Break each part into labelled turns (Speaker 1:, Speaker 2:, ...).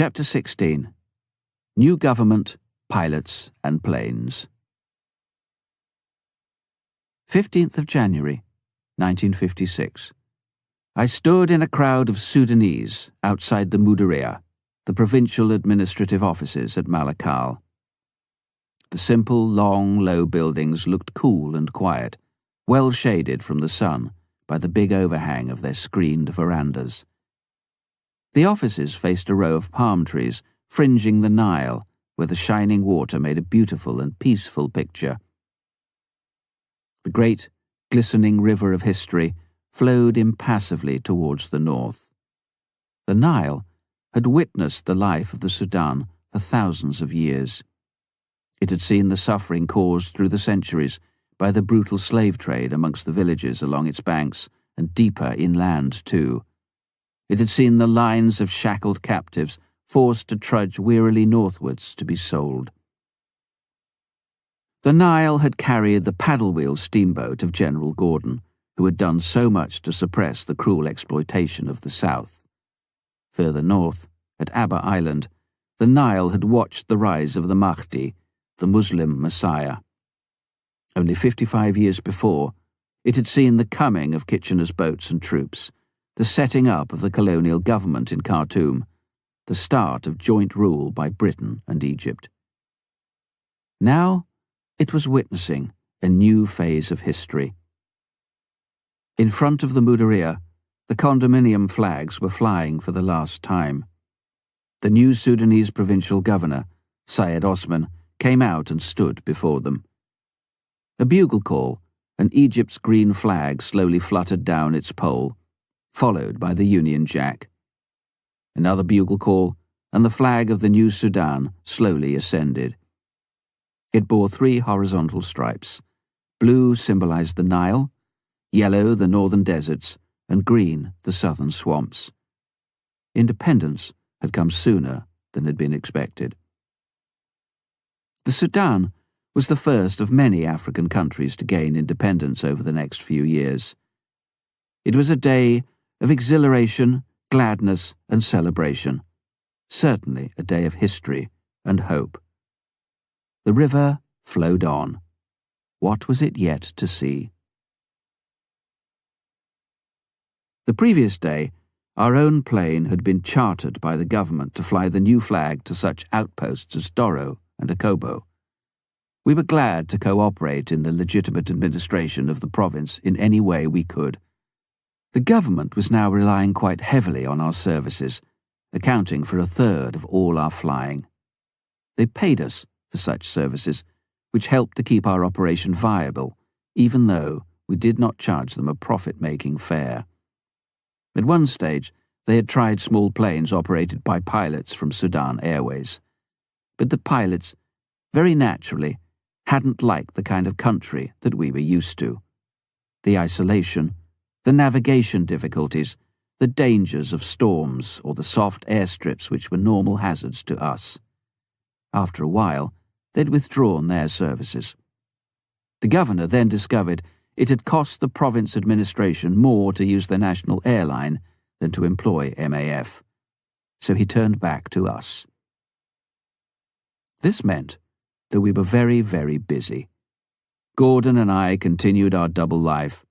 Speaker 1: Chapter 16. New Government, Pilots and Planes. 15th of January, 1956. I stood in a crowd of Sudanese outside the Mudaria, the provincial administrative offices at Malakal. The simple, long, low buildings looked cool and quiet, well shaded from the sun by the big overhang of their screened verandas. The offices faced a row of palm trees fringing the Nile, where the shining water made a beautiful and peaceful picture. The great, glistening river of history flowed impassively towards the north. The Nile had witnessed the life of the Sudan for thousands of years. It had seen the suffering caused through the centuries by the brutal slave trade amongst the villages along its banks, and deeper inland too. It had seen the lines of shackled captives forced to trudge wearily northwards to be sold. The Nile had carried the paddle-wheel steamboat of General Gordon, who had done so much to suppress the cruel exploitation of the South. Further north, at Abba Island, the Nile had watched the rise of the Mahdi, the Muslim Messiah. Only 55 years before, it had seen the coming of Kitchener's boats and troops, the setting up of the colonial government in Khartoum, the start of joint rule by Britain and Egypt. Now, it was witnessing a new phase of history. In front of the Mudaria, the condominium flags were flying for the last time. The new Sudanese provincial governor, Syed Osman, came out and stood before them. A bugle call, and Egypt's green flag slowly fluttered down its pole, followed by the Union Jack. Another bugle call, and the flag of the new Sudan slowly ascended. It bore 3 horizontal stripes. Blue symbolized the Nile, yellow the northern deserts, and green the southern swamps. Independence had come sooner than had been expected. The Sudan was the first of many African countries to gain independence over the next few years. It was a day of exhilaration, gladness, and celebration, certainly a day of history and hope. The river flowed on. What was it yet to see? The previous day, our own plane had been chartered by the government to fly the new flag to such outposts as Doro and Akobo. We were glad to cooperate in the legitimate administration of the province in any way we could. The government was now relying quite heavily on our services, accounting for 1/3 of all our flying. They paid us for such services, which helped to keep our operation viable, even though we did not charge them a profit-making fare. At one stage, they had tried small planes operated by pilots from Sudan Airways. But the pilots, very naturally, hadn't liked the kind of country that we were used to. The isolation, the navigation difficulties, the dangers of storms or the soft airstrips which were normal hazards to us. After a while, they'd withdrawn their services. The governor then discovered it had cost the province administration more to use the national airline than to employ MAF, so he turned back to us. This meant that we were very, very busy. Gordon and I continued our double life,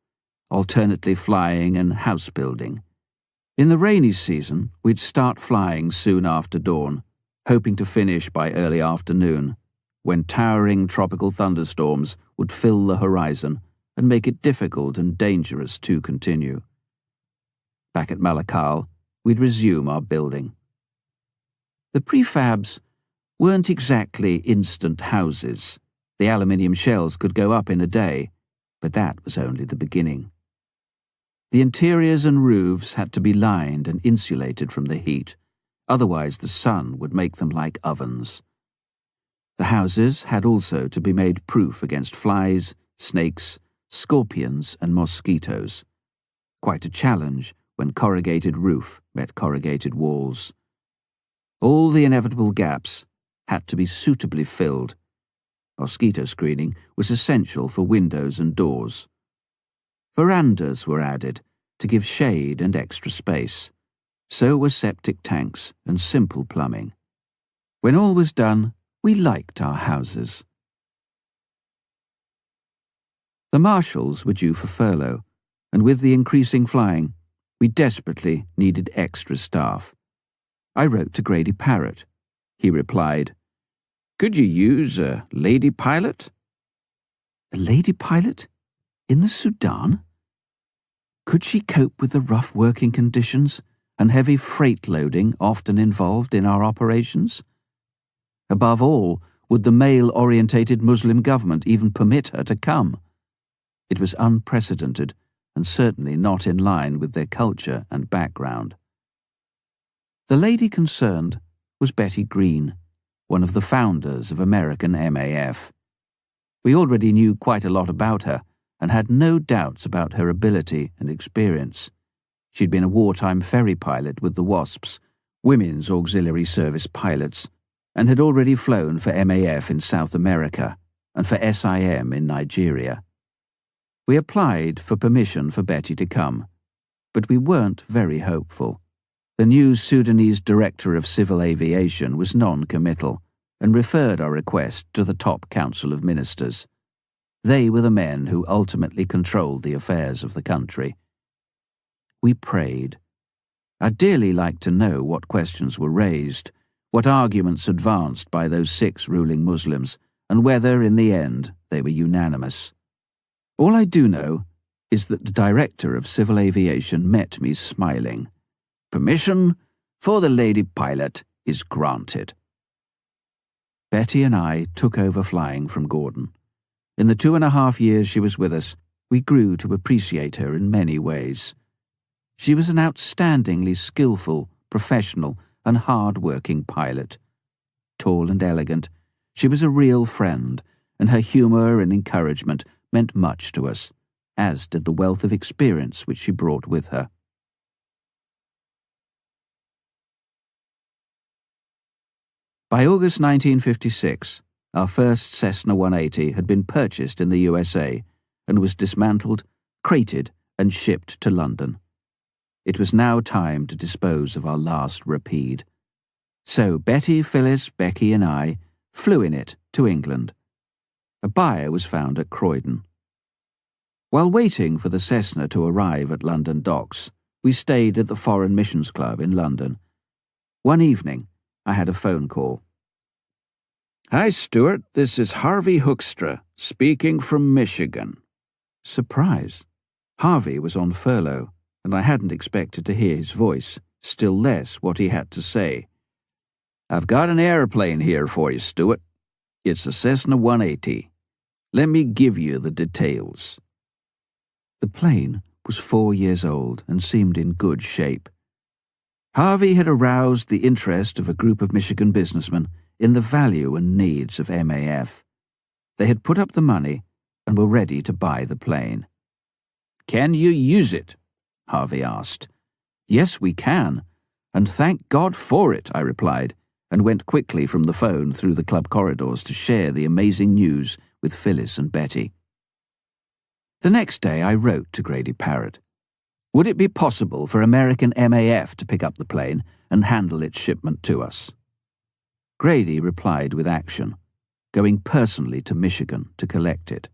Speaker 1: alternately flying and house building. In the rainy season, we'd start flying soon after dawn, hoping to finish by early afternoon, when towering tropical thunderstorms would fill the horizon and make it difficult and dangerous to continue. Back at Malakal, we'd resume our building. The prefabs weren't exactly instant houses. The aluminium shells could go up in a day, but that was only the beginning. The interiors and roofs had to be lined and insulated from the heat, otherwise the sun would make them like ovens. The houses had also to be made proof against flies, snakes, scorpions, and mosquitoes. Quite a challenge when corrugated roof met corrugated walls. All the inevitable gaps had to be suitably filled. Mosquito screening was essential for windows and doors. Verandas were added to give shade and extra space. So were septic tanks and simple plumbing. When all was done, we liked our houses. The marshals were due for furlough, and with the increasing flying, we desperately needed extra staff. I wrote to Grady Parrott. He replied, "Could you use a lady pilot?" A lady pilot? In the Sudan? Could she cope with the rough working conditions and heavy freight loading often involved in our operations? Above all, would the male-orientated Muslim government even permit her to come? It was unprecedented and certainly not in line with their culture and background. The lady concerned was Betty Green, one of the founders of American MAF. We already knew quite a lot about her and had no doubts about her ability and experience. She'd been a wartime ferry pilot with the WASPs, Women's Auxiliary Service Pilots, and had already flown for MAF in South America and for SIM in Nigeria. We applied for permission for Betty to come, but we weren't very hopeful. The new Sudanese Director of Civil Aviation was non-committal and referred our request to the top Council of Ministers. They were the men who ultimately controlled the affairs of the country. We prayed. I'd dearly like to know what questions were raised, what arguments advanced by those 6 ruling Muslims, and whether, in the end, they were unanimous. All I do know is that the Director of Civil Aviation met me smiling. "Permission for the lady pilot is granted." Betty and I took over flying from Gordon. In the 2.5 years she was with us, we grew to appreciate her in many ways. She was an outstandingly skillful, professional, and hard-working pilot. Tall and elegant, she was a real friend, and her humour and encouragement meant much to us, as did the wealth of experience which she brought with her. By August 1956, our first Cessna 180 had been purchased in the USA and was dismantled, crated, and shipped to London. It was now time to dispose of our last Rapide. So Betty, Phyllis, Becky, and I flew in it to England. A buyer was found at Croydon. While waiting for the Cessna to arrive at London docks, we stayed at the Foreign Missions Club in London. One evening, I had a phone call. "Hi, Stuart. This is Harvey Hoekstra, speaking from Michigan." Surprise. Harvey was on furlough, and I hadn't expected to hear his voice, still less what he had to say. "I've got an airplane here for you, Stuart. It's a Cessna 180. Let me give you the details." The plane was 4 years old and seemed in good shape. Harvey had aroused the interest of a group of Michigan businessmen in the value and needs of MAF. They had put up the money and were ready to buy the plane. "Can you use it?" Harvey asked. "Yes, we can, and thank God for it," I replied, and went quickly from the phone through the club corridors to share the amazing news with Phyllis and Betty. The next day I wrote to Grady Parrott. Would it be possible for American MAF to pick up the plane and handle its shipment to us? Grady replied with action, going personally to Michigan to collect it.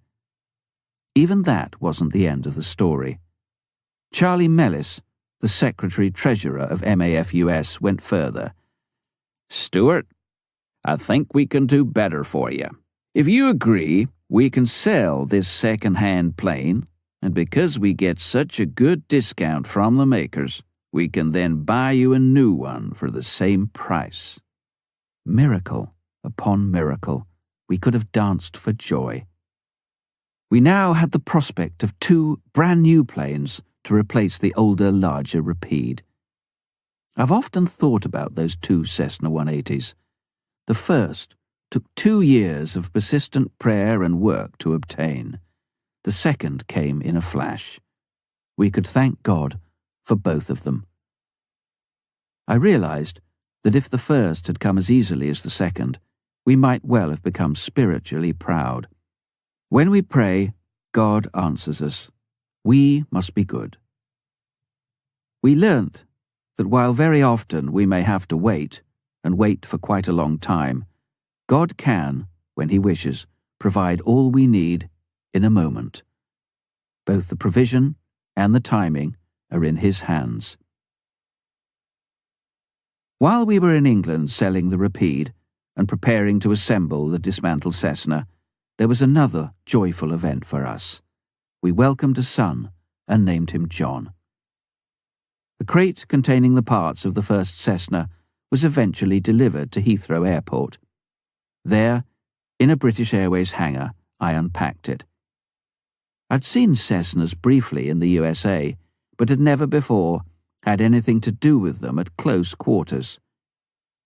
Speaker 1: Even that wasn't the end of the story. Charlie Mellis, the Secretary-Treasurer of MAF US, went further. "Stuart, I think we can do better for you. If you agree, we can sell this second-hand plane, and because we get such a good discount from the makers, we can then buy you a new one for the same price." Miracle upon miracle, we could have danced for joy. We now had the prospect of 2 brand-new planes to replace the older, larger Rapide. I've often thought about those 2 Cessna 180s. The first took 2 years of persistent prayer and work to obtain. The second came in a flash. We could thank God for both of them. I realized that if the first had come as easily as the second, we might well have become spiritually proud. When we pray, God answers us. We must be good. We learnt that while very often we may have to wait, and wait for quite a long time, God can, when He wishes, provide all we need in a moment. Both the provision and the timing are in His hands. While we were in England selling the Rapide and preparing to assemble the dismantled Cessna, there was another joyful event for us. We welcomed a son and named him John. The crate containing the parts of the first Cessna was eventually delivered to Heathrow Airport. There, in a British Airways hangar, I unpacked it. I'd seen Cessnas briefly in the USA, but had never before had anything to do with them at close quarters.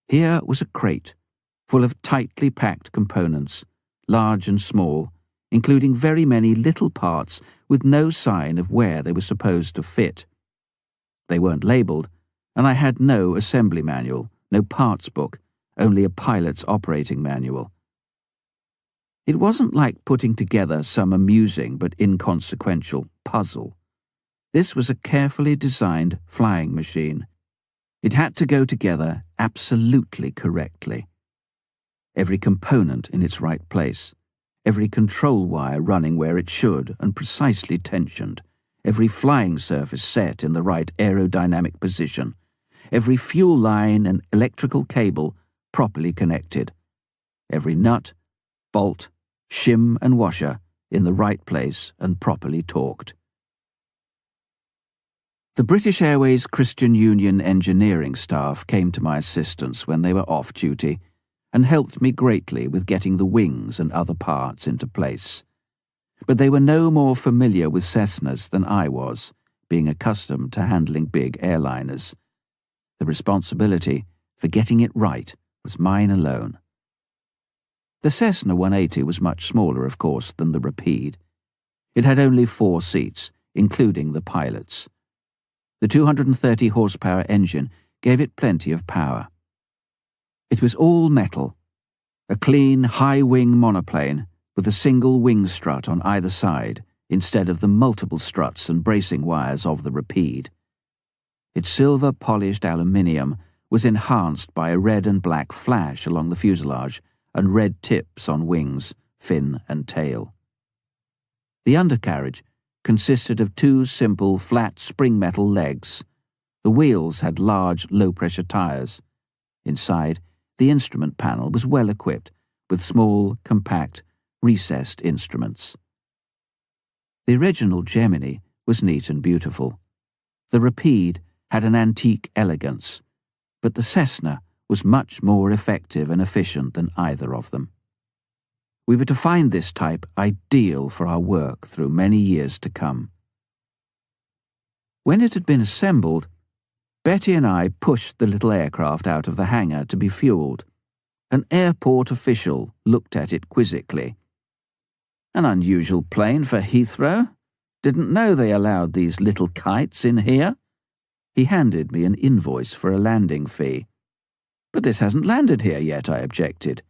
Speaker 1: Here was a crate, full of tightly packed components, large and small, including very many little parts with no sign of where they were supposed to fit. They weren't labelled, and I had no assembly manual, no parts book, only a pilot's operating manual. It wasn't like putting together some amusing but inconsequential puzzle. This was a carefully designed flying machine. It had to go together absolutely correctly. Every component in its right place, every control wire running where it should and precisely tensioned, every flying surface set in the right aerodynamic position, every fuel line and electrical cable properly connected, every nut, bolt, shim and washer in the right place and properly torqued. The British Airways Christian Union engineering staff came to my assistance when they were off duty and helped me greatly with getting the wings and other parts into place. But they were no more familiar with Cessnas than I was, being accustomed to handling big airliners. The responsibility for getting it right was mine alone. The Cessna 180 was much smaller, of course, than the Rapide. It had only 4 seats, including the pilot's. The 230 horsepower engine gave it plenty of power. It was all metal, a clean, high-wing monoplane with a single wing strut on either side instead of the multiple struts and bracing wires of the Rapide. Its silver-polished aluminium was enhanced by a red and black flash along the fuselage and red tips on wings, fin and tail. The undercarriage consisted of 2 simple, flat spring metal legs. The wheels had large, low-pressure tires. Inside, the instrument panel was well equipped with small, compact, recessed instruments. The original Gemini was neat and beautiful. The Rapide had an antique elegance, but the Cessna was much more effective and efficient than either of them. We were to find this type ideal for our work through many years to come. When it had been assembled, Betty and I pushed the little aircraft out of the hangar to be fueled. An airport official looked at it quizzically. "An unusual plane for Heathrow. Didn't know they allowed these little kites in here." He handed me an invoice for a landing fee. "But this hasn't landed here yet," I objected.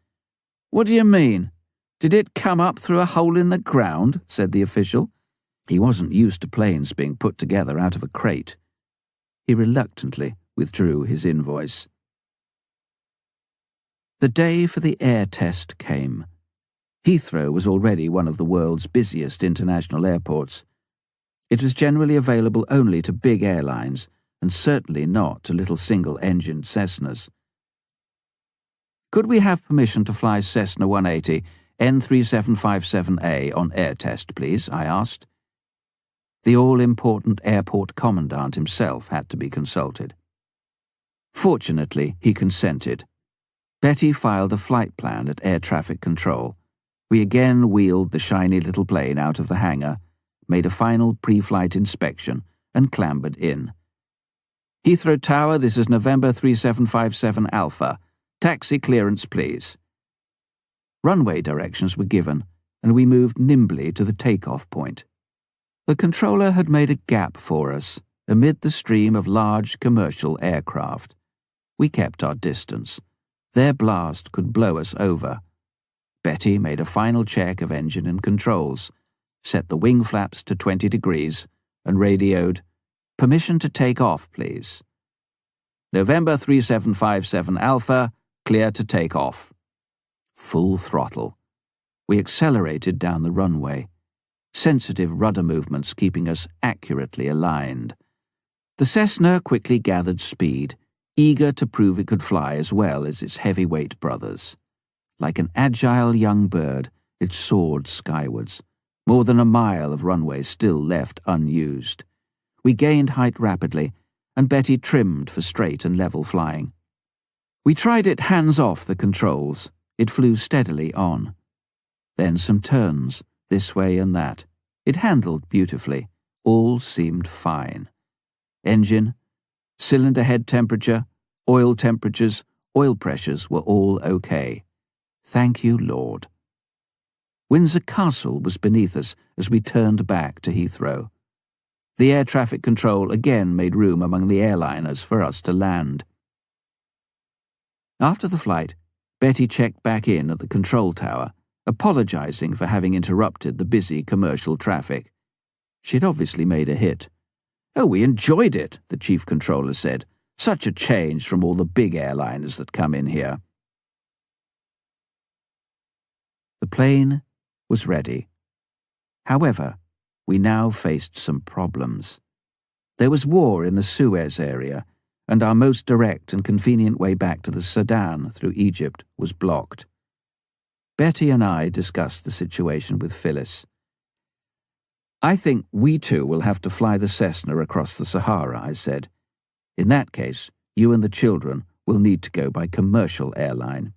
Speaker 1: "What do you mean? Did it come up through a hole in the ground?" said the official. He wasn't used to planes being put together out of a crate. He reluctantly withdrew his invoice. The day for the air test came. Heathrow was already one of the world's busiest international airports. It was generally available only to big airlines, and certainly not to little single-engined Cessnas. "Could we have permission to fly Cessna 180 N3757A on air test, please?" I asked. The all-important airport commandant himself had to be consulted. Fortunately, he consented. Betty filed a flight plan at air traffic control. We again wheeled the shiny little plane out of the hangar, made a final pre-flight inspection, and clambered in. "Heathrow Tower, this is November 3757 Alpha. Taxi clearance, please." Runway directions were given, and we moved nimbly to the takeoff point. The controller had made a gap for us, amid the stream of large commercial aircraft. We kept our distance. Their blast could blow us over. Betty made a final check of engine and controls, set the wing flaps to 20 degrees, and radioed, "Permission to take off, please." November 3757 Alpha, clear to take off. Full throttle. We accelerated down the runway, sensitive rudder movements keeping us accurately aligned. The Cessna quickly gathered speed, eager to prove it could fly as well as its heavyweight brothers. Like an agile young bird, it soared skywards, more than a mile of runway still left unused. We gained height rapidly, and Betty trimmed for straight and level flying. We tried it hands-off the controls. It flew steadily on. Then some turns, this way and that. It handled beautifully. All seemed fine. Engine, cylinder head temperature, oil temperatures, oil pressures were all okay. Thank you, Lord. Windsor Castle was beneath us as we turned back to Heathrow. The air traffic control again made room among the airliners for us to land. After the flight, Betty checked back in at the control tower, apologizing for having interrupted the busy commercial traffic. She'd obviously made a hit. "Oh, we enjoyed it," the chief controller said. "Such a change from all the big airliners that come in here." The plane was ready. However, we now faced some problems. There was war in the Suez area, and our most direct and convenient way back to the Sudan through Egypt was blocked. Betty and I discussed the situation with Phyllis. "I think we two will have to fly the Cessna across the Sahara," I said. "In that case, you and the children will need to go by commercial airline.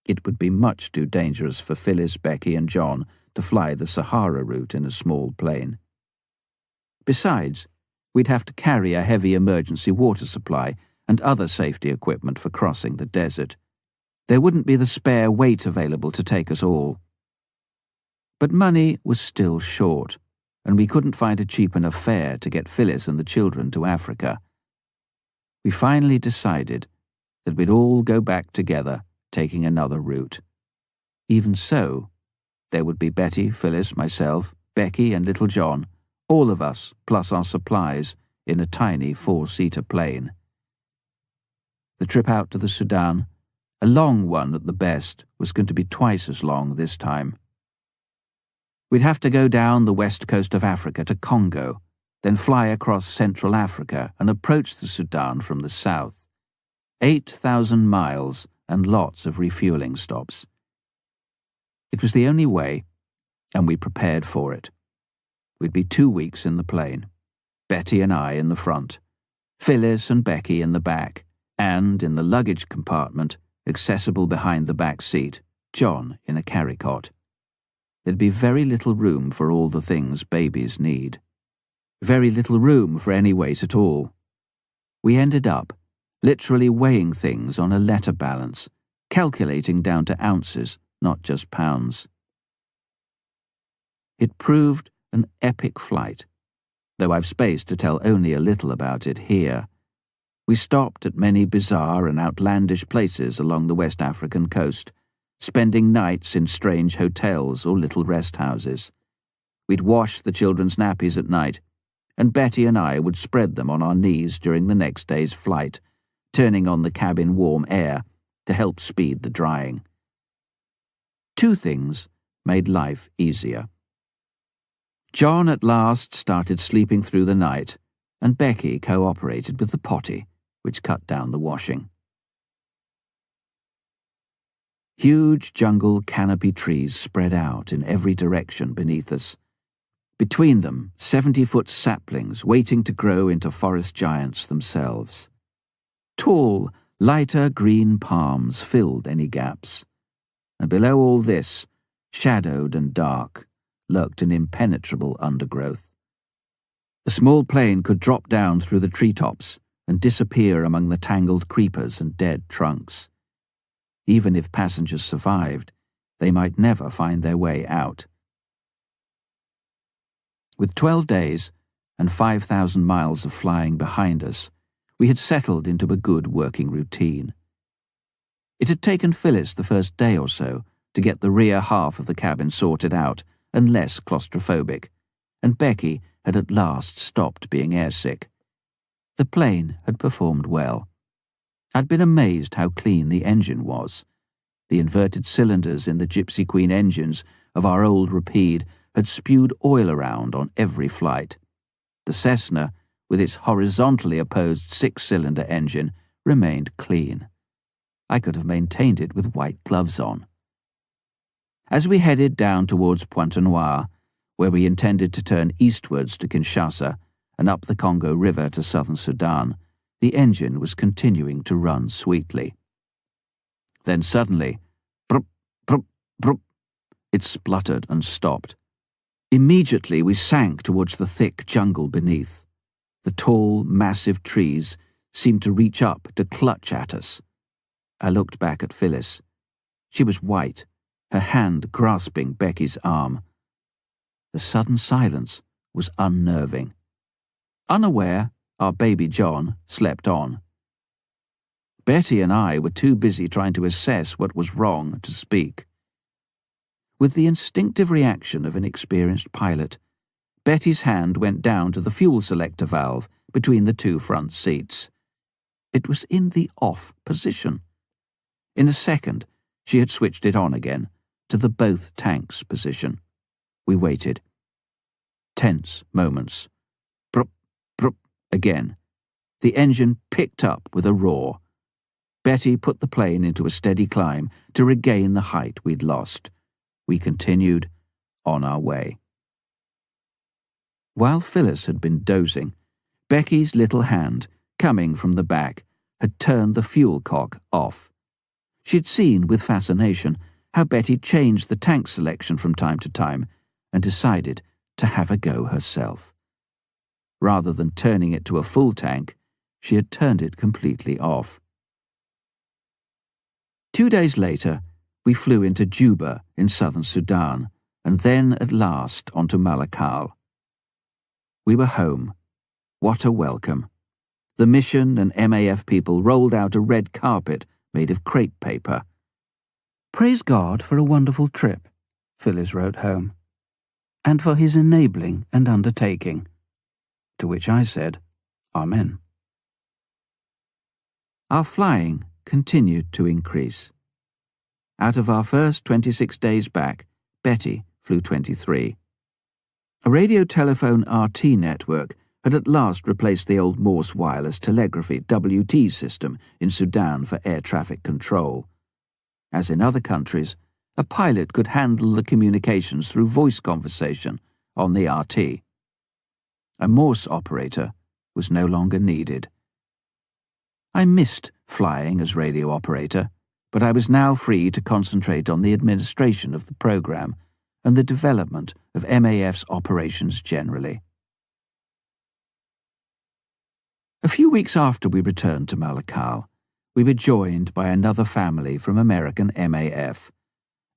Speaker 1: It would be much too dangerous for Phyllis, Becky, and John to fly the Sahara route in a small plane. Besides, we'd have to carry a heavy emergency water supply and other safety equipment for crossing the desert. There wouldn't be the spare weight available to take us all. But money was still short, and we couldn't find a cheap enough fare to get Phyllis and the children to Africa. We finally decided that we'd all go back together, taking another route. Even so, there would be Betty, Phyllis, myself, Becky, and little John, all of us, plus our supplies, in a tiny 4-seater plane. The trip out to the Sudan, a long one at the best, was going to be twice as long this time. We'd have to go down the west coast of Africa to Congo, then fly across Central Africa and approach the Sudan from the south. 8,000 miles and lots of refueling stops. It was the only way, and we prepared for it. We'd be 2 weeks in the plane, Betty and I in the front, Phyllis and Becky in the back, and in the luggage compartment, accessible behind the back seat, John in a carry-cot. There'd be very little room for all the things babies need. Very little room for any weight at all. We ended up literally weighing things on a letter balance, calculating down to ounces, not just pounds. It proved an epic flight, though I've space to tell only a little about it here. We stopped at many bizarre and outlandish places along the West African coast, spending nights in strange hotels or little rest houses. We'd wash the children's nappies at night, and Betty and I would spread them on our knees during the next day's flight, turning on the cabin warm air to help speed the drying. 2 things made life easier. John at last started sleeping through the night, and Becky cooperated with the potty, which cut down the washing. Huge jungle canopy trees spread out in every direction beneath us. Between them, 70-foot saplings waiting to grow into forest giants themselves. Tall, lighter green palms filled any gaps. And below all this, shadowed and dark, lurked an impenetrable undergrowth. The small plane could drop down through the treetops and disappear among the tangled creepers and dead trunks. Even if passengers survived, they might never find their way out. With 12 days and 5,000 miles of flying behind us, we had settled into a good working routine. It had taken Phyllis the first day or so to get the rear half of the cabin sorted out and less claustrophobic, and Becky had at last stopped being airsick. The plane had performed well, I'd been amazed how clean the engine was. The inverted cylinders in the Gypsy Queen engines of our old Rapide had spewed oil around on every flight. The Cessna, with its horizontally opposed six-cylinder engine, remained clean. I could have maintained it with white gloves on. As we headed down towards Pointe Noire, where we intended to turn eastwards to Kinshasa and up the Congo River to southern Sudan, the engine was continuing to run sweetly. Then suddenly, brup, brup, brup, it spluttered and stopped. Immediately we sank towards the thick jungle beneath. The tall, massive trees seemed to reach up to clutch at us. I looked back at Phyllis. She was white, her hand grasping Becky's arm. The sudden silence was unnerving. Unaware, our baby John slept on. Betty and I were too busy trying to assess what was wrong to speak. With the instinctive reaction of an experienced pilot, Betty's hand went down to the fuel selector valve between the two front seats. It was in the off position. In a second, she had switched it on again, to the both tanks position. We waited. Tense moments. Brup, brup, again. The engine picked up with a roar. Betty put the plane into a steady climb to regain the height we'd lost. We continued on our way. While Phyllis had been dozing, Becky's little hand, coming from the back, had turned the fuel cock off. She'd seen with fascination how Betty changed the tank selection from time to time and decided to have a go herself. Rather than turning it to a full tank, she had turned it completely off. 2 days later, we flew into Juba in southern Sudan, and then at last onto Malakal. We were home. What a welcome. The mission and MAF people rolled out a red carpet made of crepe paper. "Praise God for a wonderful trip," Phyllis wrote home, "and for his enabling and undertaking." To which I said, Amen. Our flying continued to increase. Out of our first 26 days back, Betty flew 23. A radio-telephone RT network had at last replaced the old Morse wireless telegraphy WT system in Sudan for air traffic control. As in other countries, a pilot could handle the communications through voice conversation on the RT. A Morse operator was no longer needed. I missed flying as radio operator, but I was now free to concentrate on the administration of the program and the development of MAF's operations generally. A few weeks after we returned to Malakal, we were joined by another family from American MAF,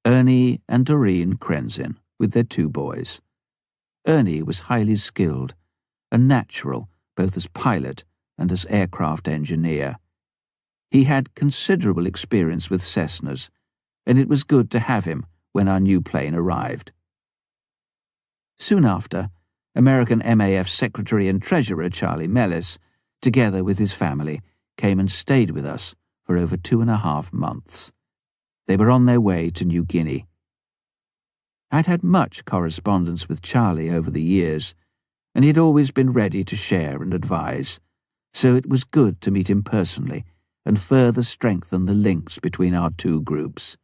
Speaker 1: Ernie and Doreen Krenzin, with their 2 boys. Ernie was highly skilled, a natural both as pilot and as aircraft engineer. He had considerable experience with Cessnas, and it was good to have him when our new plane arrived. Soon after, American MAF Secretary and Treasurer Charlie Mellis, together with his family, came and stayed with us for over 2.5 months. They were on their way to New Guinea. I'd had much correspondence with Charlie over the years, and he'd always been ready to share and advise, so it was good to meet him personally and further strengthen the links between our 2 groups.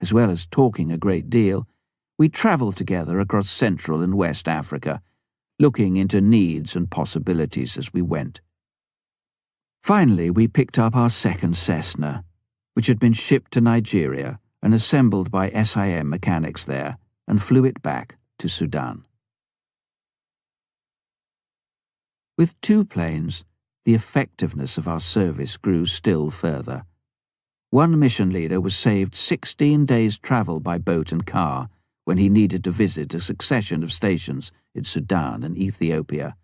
Speaker 1: As well as talking a great deal, we travelled together across Central and West Africa, looking into needs and possibilities as we went. Finally, we picked up our second Cessna, which had been shipped to Nigeria and assembled by SIM mechanics there, and flew it back to Sudan. With 2 planes, the effectiveness of our service grew still further. One mission leader was saved 16 days' travel by boat and car when he needed to visit a succession of stations in Sudan and Ethiopia.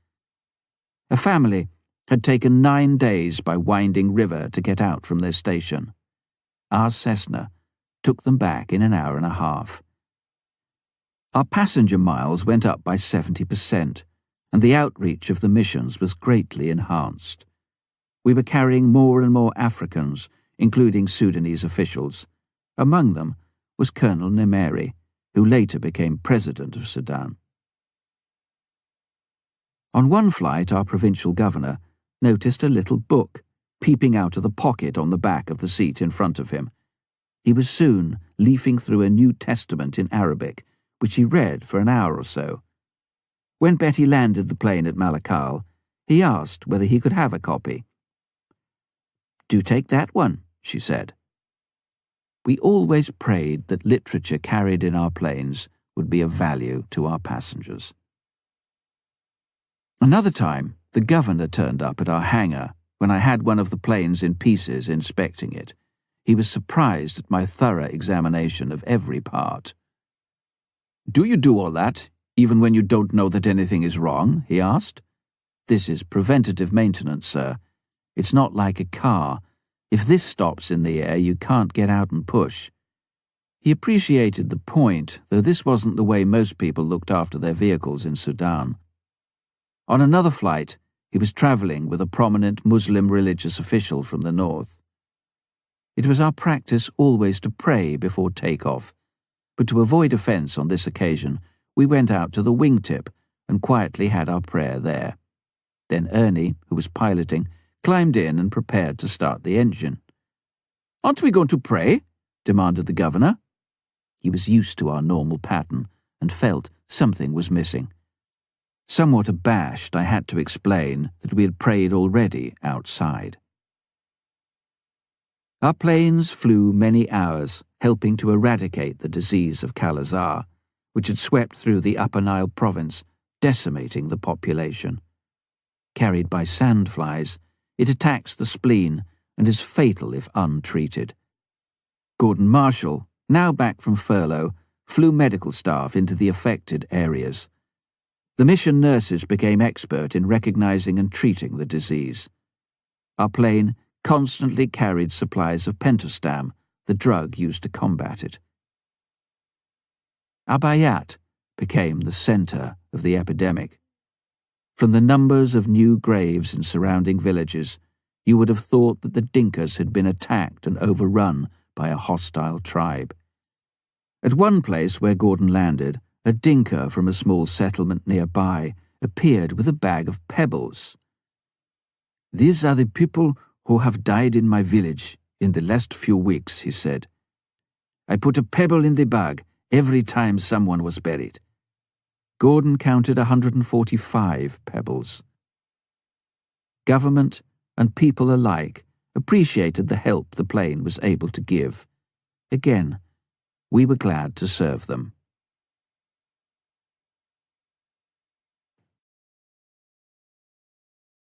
Speaker 1: A family had taken 9 days by winding river to get out from their station. Our Cessna took them back in an hour and a half. Our passenger miles went up by 70%, and the outreach of the missions was greatly enhanced. We were carrying more and more Africans, including Sudanese officials. Among them was Colonel Nemeri, who later became president of Sudan. On one flight, our provincial governor noticed a little book peeping out of the pocket on the back of the seat in front of him. He was soon leafing through a New Testament in Arabic, which he read for an hour or so. When Betty landed the plane at Malakal, he asked whether he could have a copy. "Do take that one," she said. We always prayed that literature carried in our planes would be of value to our passengers. Another time, the governor turned up at our hangar when I had one of the planes in pieces inspecting it. He was surprised at my thorough examination of every part. "Do you do all that, even when you don't know that anything is wrong?" he asked. "This is preventative maintenance, sir. It's not like a car. If this stops in the air, you can't get out and push." He appreciated the point, though this wasn't the way most people looked after their vehicles in Sudan. On another flight, he was travelling with a prominent Muslim religious official from the north. It was our practice always to pray before takeoff, but to avoid offence on this occasion, we went out to the wingtip and quietly had our prayer there. Then Ernie, who was piloting, climbed in and prepared to start the engine. "Aren't we going to pray?" demanded the governor. He was used to our normal pattern and felt something was missing. Somewhat abashed, I had to explain that we had prayed already outside. Our planes flew many hours, helping to eradicate the disease of Kala-Azar, which had swept through the Upper Nile province, decimating the population. Carried by sandflies, it attacks the spleen and is fatal if untreated. Gordon Marshall, now back from furlough, flew medical staff into the affected areas. The mission nurses became expert in recognizing and treating the disease. Our plane constantly carried supplies of pentastam, the drug used to combat it. Abayat became the center of the epidemic. From the numbers of new graves in surrounding villages, you would have thought that the Dinkas had been attacked and overrun by a hostile tribe. At one place where Gordon landed, a Dinka from a small settlement nearby appeared with a bag of pebbles. "These are the people who have died in my village in the last few weeks," he said. "I put a pebble in the bag every time someone was buried." Gordon counted 145 pebbles. Government and people alike appreciated the help the plane was able to give. Again, we were glad to serve them.